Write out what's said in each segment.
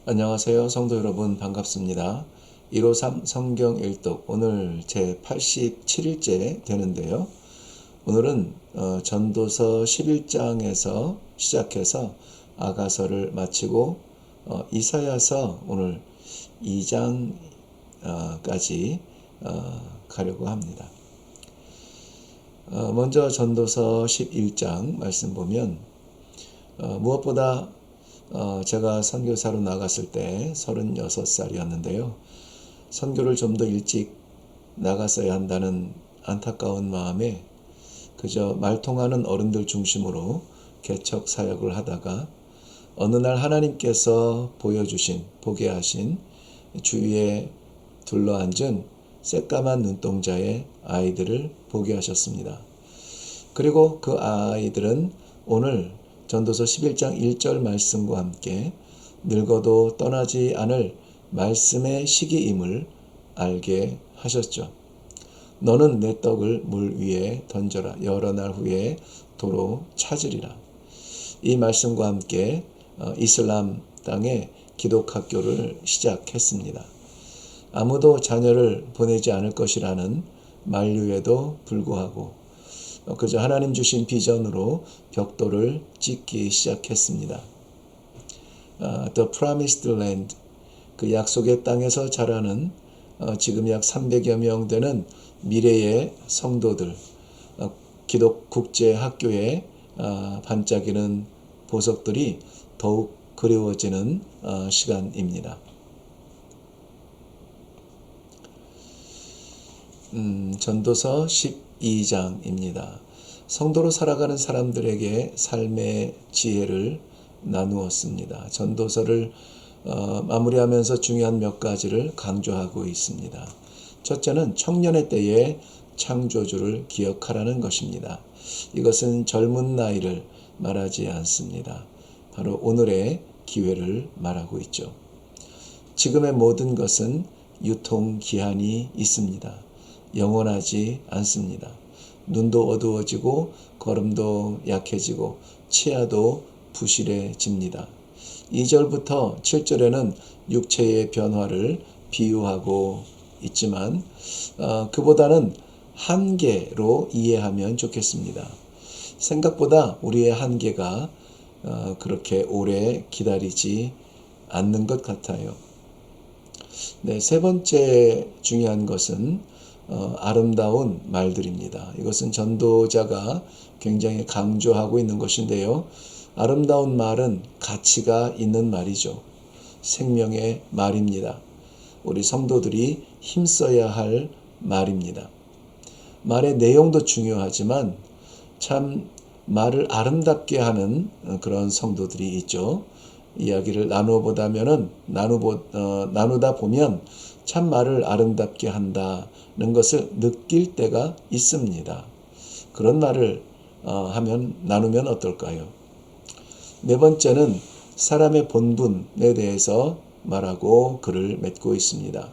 안녕하세요. 성도 여러분 반갑습니다. 153 성경 일독 오늘 제 87일째 되는데요. 오늘은 전도서 11장에서 시작해서 아가서를 마치고 이사야서 오늘 2장까지 가려고 합니다. 먼저 전도서 11장 말씀 보면 무엇보다 제가 선교사로 나갔을 때 36살이었는데요. 선교를 좀 더 일찍 나갔어야 한다는 안타까운 마음에 그저 말통하는 어른들 중심으로 개척 사역을 하다가 어느 날 하나님께서 보게 하신 주위에 둘러앉은 새까만 눈동자의 아이들을 보게 하셨습니다. 그리고 그 아이들은 오늘 전도서 11장 1절 말씀과 함께 늙어도 떠나지 않을 말씀의 시기임을 알게 하셨죠. 너는 내 떡을 물 위에 던져라. 여러 날 후에 도로 찾으리라. 이 말씀과 함께 이슬람 땅에 기독학교를 시작했습니다. 아무도 자녀를 보내지 않을 것이라는 만류에도 불구하고 그저 하나님 주신 비전으로 벽돌을 짓기 시작했습니다. The Promised Land, 그 약속의 땅에서 자라는 지금 약 300여 명 되는 미래의 성도들, 기독 국제 학교에 반짝이는 보석들이 더욱 그리워지는 시간입니다. 전도서 12장입니다. 성도로 살아가는 사람들에게 삶의 지혜를 나누었습니다. 전도서를 마무리하면서 중요한 몇 가지를 강조하고 있습니다. 첫째는 청년의 때에 창조주를 기억하라는 것입니다. 이것은 젊은 나이를 말하지 않습니다. 바로 오늘의 기회를 말하고 있죠. 지금의 모든 것은 유통기한이 있습니다. 영원하지 않습니다. 눈도 어두워지고 걸음도 약해지고 치아도 부실해집니다. 2절부터 7절에는 육체의 변화를 비유하고 있지만 그보다는 한계로 이해하면 좋겠습니다. 생각보다 우리의 한계가 그렇게 오래 기다리지 않는 것 같아요. 네, 세 번째 중요한 것은 아름다운 말들입니다. 이것은 전도자가 굉장히 강조하고 있는 것인데요. 아름다운 말은 가치가 있는 말이죠. 생명의 말입니다. 우리 성도들이 힘써야 할 말입니다. 말의 내용도 중요하지만 참 말을 아름답게 하는 그런 성도들이 있죠. 이야기를 나누다 보면 참 말을 아름답게 한다는 것을 느낄 때가 있습니다. 그런 말을 나누면 어떨까요? 네 번째는 사람의 본분에 대해서 말하고 글을 맺고 있습니다.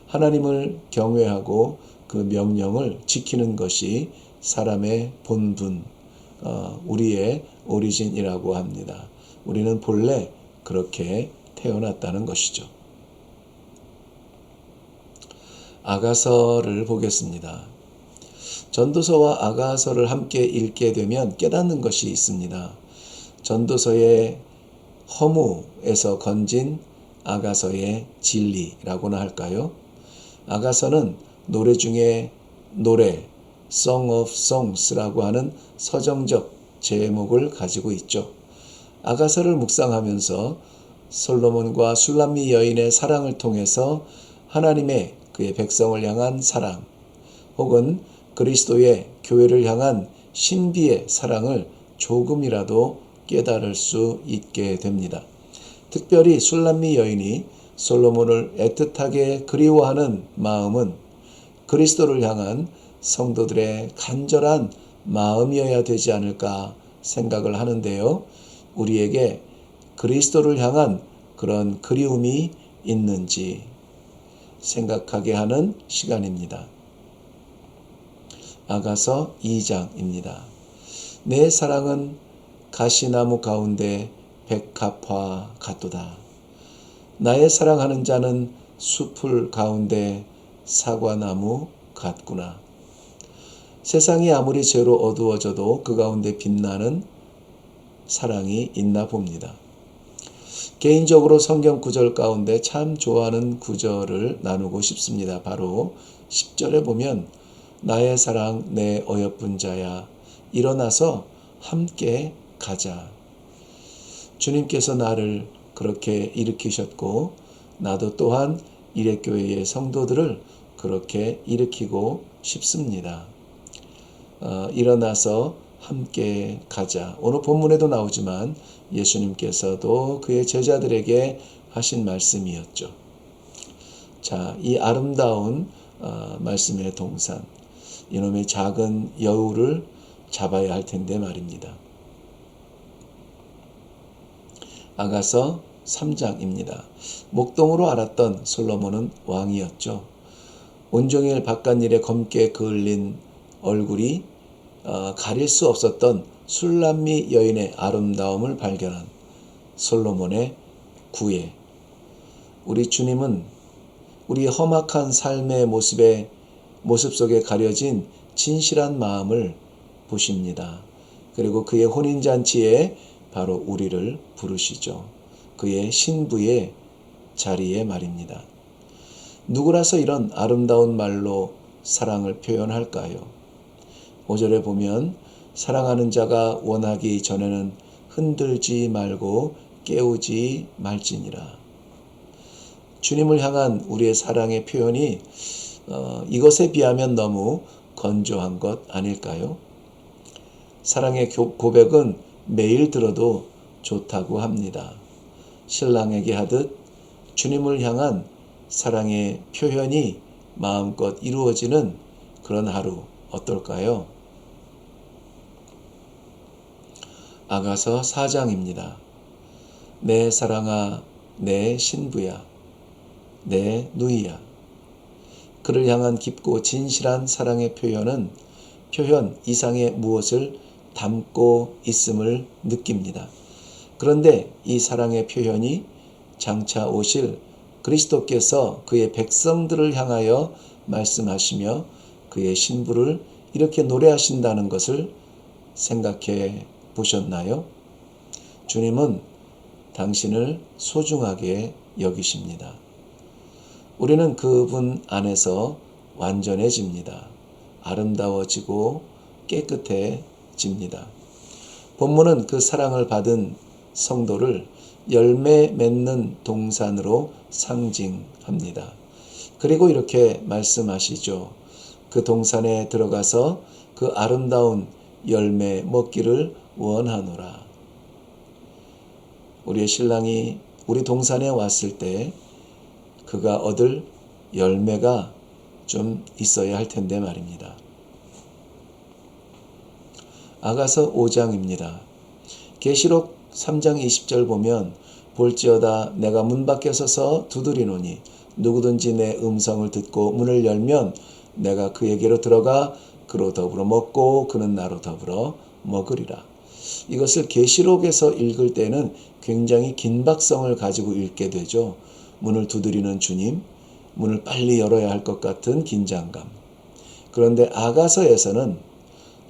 하나님을 경외하고 그 명령을 지키는 것이 사람의 본분, 우리의 오리진이라고 합니다. 우리는 본래 그렇게 태어났다는 것이죠. 아가서를 보겠습니다. 전도서와 아가서를 함께 읽게 되면 깨닫는 것이 있습니다. 전도서의 허무에서 건진 아가서의 진리라고나 할까요? 아가서는 노래 중에 노래, Song of Songs라고 하는 서정적 제목을 가지고 있죠. 아가서를 묵상하면서 솔로몬과 술람미 여인의 사랑을 통해서 하나님의 그의 백성을 향한 사랑, 혹은 그리스도의 교회를 향한 신비의 사랑을 조금이라도 깨달을 수 있게 됩니다. 특별히 술람미 여인이 솔로몬을 애틋하게 그리워하는 마음은 그리스도를 향한 성도들의 간절한 마음이어야 되지 않을까 생각을 하는데요. 우리에게 그리스도를 향한 그런 그리움이 있는지 생각하게 하는 시간입니다. 아가서 2장입니다. 내 사랑은 가시나무 가운데 백합화 같도다. 나의 사랑하는 자는 숲을 가운데 사과나무 같구나. 세상이 아무리 죄로 어두워져도 그 가운데 빛나는 사랑이 있나 봅니다. 개인적으로 성경 구절 가운데 참 좋아하는 구절을 나누고 싶습니다. 바로 10절에 보면 나의 사랑 내 어여쁜 자야 일어나서 함께 가자. 주님께서 나를 그렇게 일으키셨고 나도 또한 일회교회의 성도들을 그렇게 일으키고 싶습니다. 일어나서 함께 가자. 오늘 본문에도 나오지만 예수님께서도 그의 제자들에게 하신 말씀이었죠. 자, 이 아름다운 말씀의 동산, 이놈의 작은 여우를 잡아야 할 텐데 말입니다. 아가서 3장입니다. 목동으로 알았던 솔로몬은 왕이었죠. 온종일 바깥일에 검게 그을린 얼굴이 가릴 수 없었던 술람미 여인의 아름다움을 발견한 솔로몬의 구애. 우리 주님은 우리 험악한 삶의 모습 속에 가려진 진실한 마음을 보십니다. 그리고 그의 혼인잔치에 바로 우리를 부르시죠. 그의 신부의 자리에 말입니다. 누구라서 이런 아름다운 말로 사랑을 표현할까요? 5절에 보면 사랑하는 자가 원하기 전에는 흔들지 말고 깨우지 말지니라. 주님을 향한 우리의 사랑의 표현이 이것에 비하면 너무 건조한 것 아닐까요? 사랑의 고백은 매일 들어도 좋다고 합니다. 신랑에게 하듯 주님을 향한 사랑의 표현이 마음껏 이루어지는 그런 하루 어떨까요? 아가서 4장입니다. 내 사랑아, 내 신부야, 내 누이야. 그를 향한 깊고 진실한 사랑의 표현 이상의 무엇을 담고 있음을 느낍니다. 그런데 이 사랑의 표현이 장차 오실 그리스도께서 그의 백성들을 향하여 말씀하시며 그의 신부를 이렇게 노래하신다는 것을 생각해 보셨나요? 주님은 당신을 소중하게 여기십니다. 우리는 그분 안에서 완전해집니다. 아름다워지고 깨끗해집니다. 본문은 그 사랑을 받은 성도를 열매 맺는 동산으로 상징합니다. 그리고 이렇게 말씀하시죠. 그 동산에 들어가서 그 아름다운 열매 먹기를 원하노라. 우리의 신랑이 우리 동산에 왔을 때 그가 얻을 열매가 좀 있어야 할 텐데 말입니다. 아가서 5장입니다. 계시록 3장 20절 보면 볼지어다 내가 문 밖에 서서 두드리노니 누구든지 내 음성을 듣고 문을 열면 내가 그에게로 들어가 그로 더불어 먹고 그는 나로 더불어 먹으리라. 이것을 계시록에서 읽을 때는 굉장히 긴박성을 가지고 읽게 되죠. 문을 두드리는 주님, 문을 빨리 열어야 할 것 같은 긴장감. 그런데 아가서에서는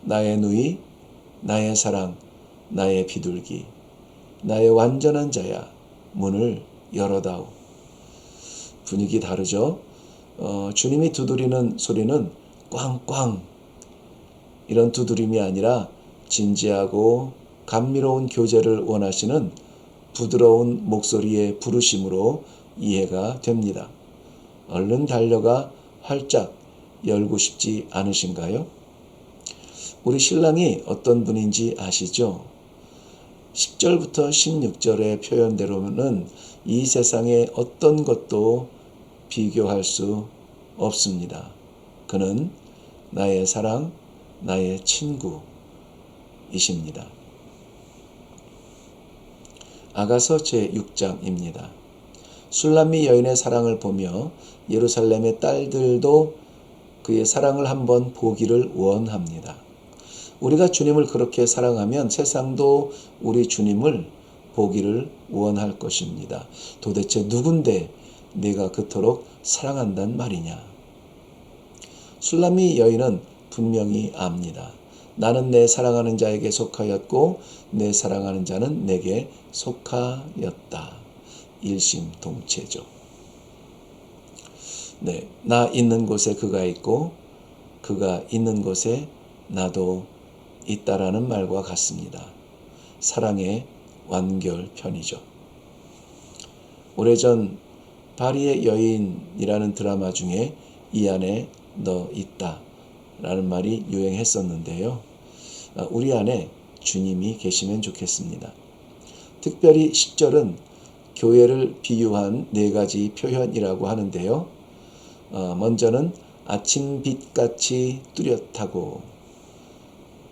나의 누이, 나의 사랑, 나의 비둘기, 나의 완전한 자야, 문을 열어다오. 분위기 다르죠? 주님이 두드리는 소리는 꽝꽝 이런 두드림이 아니라 진지하고 감미로운 교제를 원하시는 부드러운 목소리의 부르심으로 이해가 됩니다. 얼른 달려가 활짝 열고 싶지 않으신가요? 우리 신랑이 어떤 분인지 아시죠? 10절부터 16절의 표현대로는 이 세상의 어떤 것도 비교할 수 없습니다. 그는 나의 사랑, 나의 친구이십니다. 아가서 제6장입니다. 술람미 여인의 사랑을 보며 예루살렘의 딸들도 그의 사랑을 한번 보기를 원합니다. 우리가 주님을 그렇게 사랑하면 세상도 우리 주님을 보기를 원할 것입니다. 도대체 누군데 네가 그토록 사랑한단 말이냐? 술람미 여인은 분명히 압니다. 나는 내 사랑하는 자에게 속하였고 내 사랑하는 자는 내게 속하였다. 일심동체죠. 네, 나 있는 곳에 그가 있고 그가 있는 곳에 나도 있다라는 말과 같습니다. 사랑의 완결편이죠. 오래전 바리의 여인이라는 드라마 중에 이 안에 너 있다 라는 말이 유행했었는데요. 우리 안에 주님이 계시면 좋겠습니다. 특별히 10절은 교회를 비유한 4가지 표현이라고 하는데요. 먼저는 아침빛같이 뚜렷하고,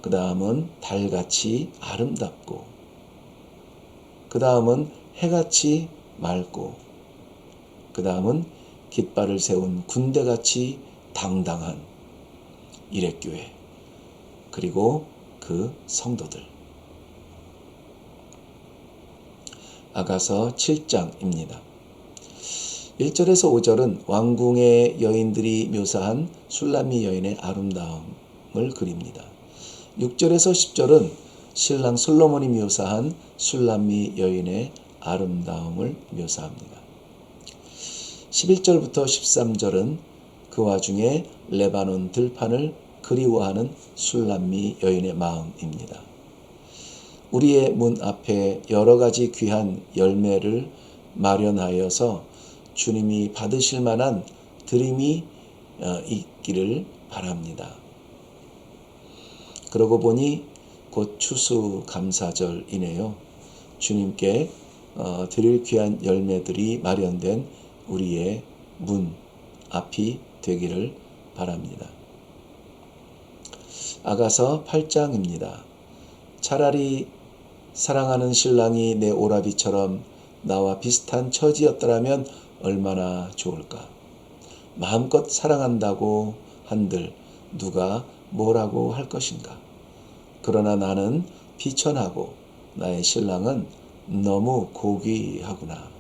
그 다음은 달같이 아름답고, 그 다음은 해같이 맑고, 그 다음은 깃발을 세운 군대같이 당당한 일회교회, 그리고 그 성도들. 아가서 7장입니다. 1절에서 5절은 왕궁의 여인들이 묘사한 술람미 여인의 아름다움을 그립니다. 6절에서 10절은 신랑 솔로몬이 묘사한 술람미 여인의 아름다움을 묘사합니다. 11절부터 13절은 그 와중에 레바논 들판을 그리워하는 술람미 여인의 마음입니다. 우리의 문 앞에 여러 가지 귀한 열매를 마련하여서 주님이 받으실 만한 드림이 있기를 바랍니다. 그러고 보니 곧 추수감사절이네요. 주님께 드릴 귀한 열매들이 마련된 우리의 문 앞이 되기를 바랍니다. 아가서 8장입니다. 차라리 사랑하는 신랑이 내 오라비처럼 나와 비슷한 처지였더라면 얼마나 좋을까. 마음껏 사랑한다고 한들 누가 뭐라고 할 것인가. 그러나 나는 비천하고 나의 신랑은 너무 고귀하구나.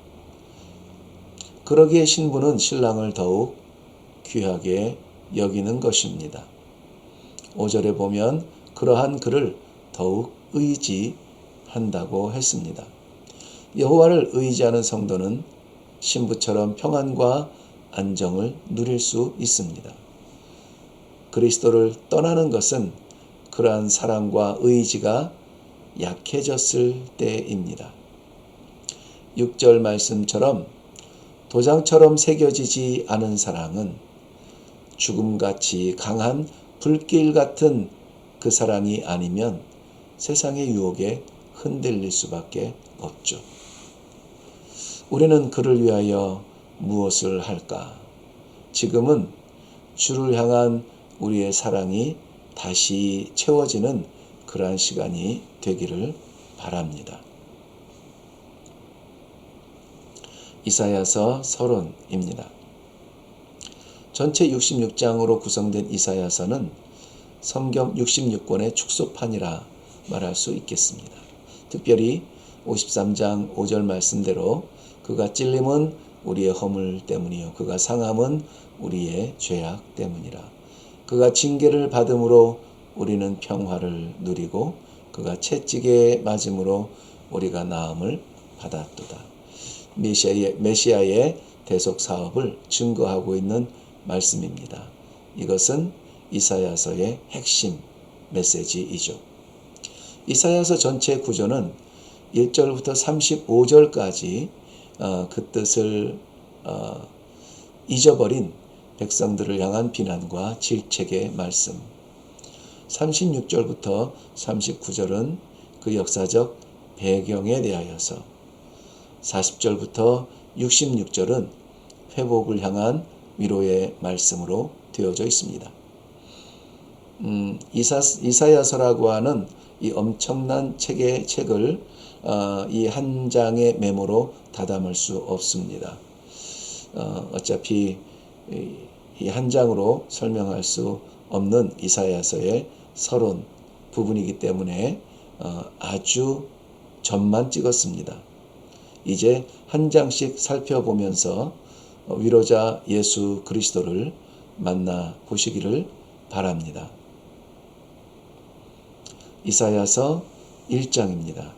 그러기에 신부는 신랑을 더욱 귀하게 여기는 것입니다. 5절에 보면 그러한 그를 더욱 의지한다고 했습니다. 여호와를 의지하는 성도는 신부처럼 평안과 안정을 누릴 수 있습니다. 그리스도를 떠나는 것은 그러한 사랑과 의지가 약해졌을 때입니다. 6절 말씀처럼 도장처럼 새겨지지 않은 사랑은 죽음같이 강한 불길 같은 그 사랑이 아니면 세상의 유혹에 흔들릴 수밖에 없죠. 우리는 그를 위하여 무엇을 할까? 지금은 주를 향한 우리의 사랑이 다시 채워지는 그러한 시간이 되기를 바랍니다. 이사야서 서론입니다. 전체 66장으로 구성된 이사야서는 성경 66권의 축소판이라 말할 수 있겠습니다. 특별히 53장 5절 말씀대로 그가 찔림은 우리의 허물 때문이요 그가 상함은 우리의 죄악 때문이라. 그가 징계를 받음으로 우리는 평화를 누리고 그가 채찍에 맞음으로 우리가 나음을 받았도다. 메시아의 대속 사업을 증거하고 있는 말씀입니다. 이것은 이사야서의 핵심 메시지이죠. 이사야서 전체 구조는 1절부터 35절까지 그 뜻을 잊어버린 백성들을 향한 비난과 질책의 말씀, 36절부터 39절은 그 역사적 배경에 대하여서, 40절부터 66절은 회복을 향한 위로의 말씀으로 되어져 있습니다. 이사야서라고 하는 이 엄청난 책을 이 한 장의 메모로 다 담을 수 없습니다. 어차피 이 한 장으로 설명할 수 없는 이사야서의 서론 부분이기 때문에 아주 점만 찍었습니다. 이제 한 장씩 살펴보면서 위로자 예수 그리스도를 만나 보시기를 바랍니다. 이사야서 1장입니다.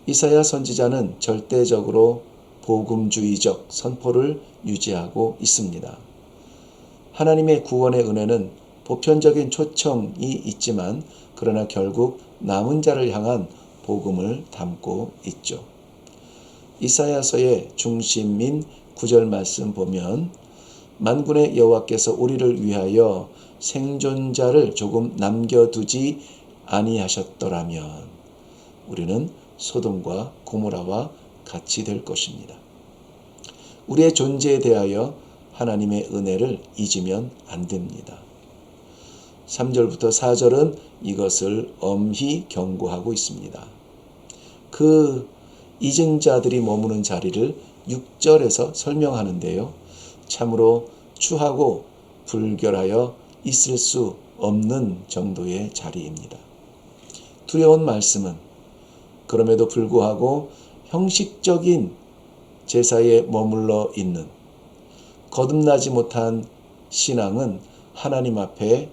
이사야 선지자는 절대적으로 복음주의적 선포를 유지하고 있습니다. 하나님의 구원의 은혜는 보편적인 초청이 있지만 그러나 결국 남은 자를 향한 복음을 담고 있죠. 이사야서의 중심인 9절 말씀 보면 만군의 여호와께서 우리를 위하여 생존자를 조금 남겨두지 아니하셨더라면 우리는 소돔과 고모라와 같이 될 것입니다. 우리의 존재에 대하여 하나님의 은혜를 잊으면 안 됩니다. 3절부터 4절은 이것을 엄히 경고하고 있습니다. 그 잊은 자들이 머무는 자리를 6절에서 설명하는데요. 참으로 추하고 불결하여 있을 수 없는 정도의 자리입니다. 두려운 말씀은 그럼에도 불구하고 형식적인 제사에 머물러 있는 거듭나지 못한 신앙은 하나님 앞에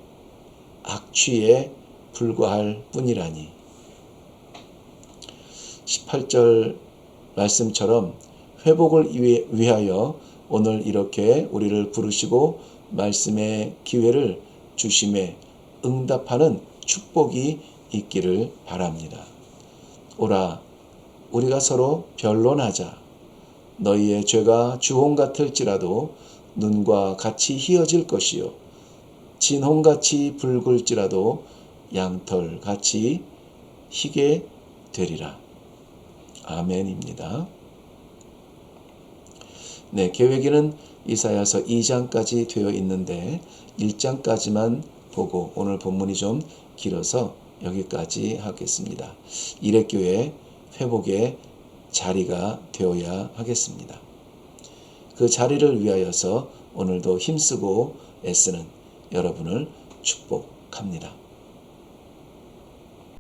악취에 불과할 뿐이라니. 18절 말씀처럼 회복을 위하여 오늘 이렇게 우리를 부르시고 말씀의 기회를 주심에 응답하는 축복이 있기를 바랍니다. 오라, 우리가 서로 변론하자. 너희의 죄가 주홍 같을지라도 눈과 같이 희어질 것이요 진홍같이 붉을지라도 양털같이 희게 되리라. 아멘입니다. 네, 계획에는 이사야서 2장까지 되어 있는데 1장까지만 보고 오늘 본문이 좀 길어서 여기까지 하겠습니다. 이레교회 회복의 자리가 되어야 하겠습니다. 그 자리를 위하여서 오늘도 힘쓰고 애쓰는 여러분을 축복합니다.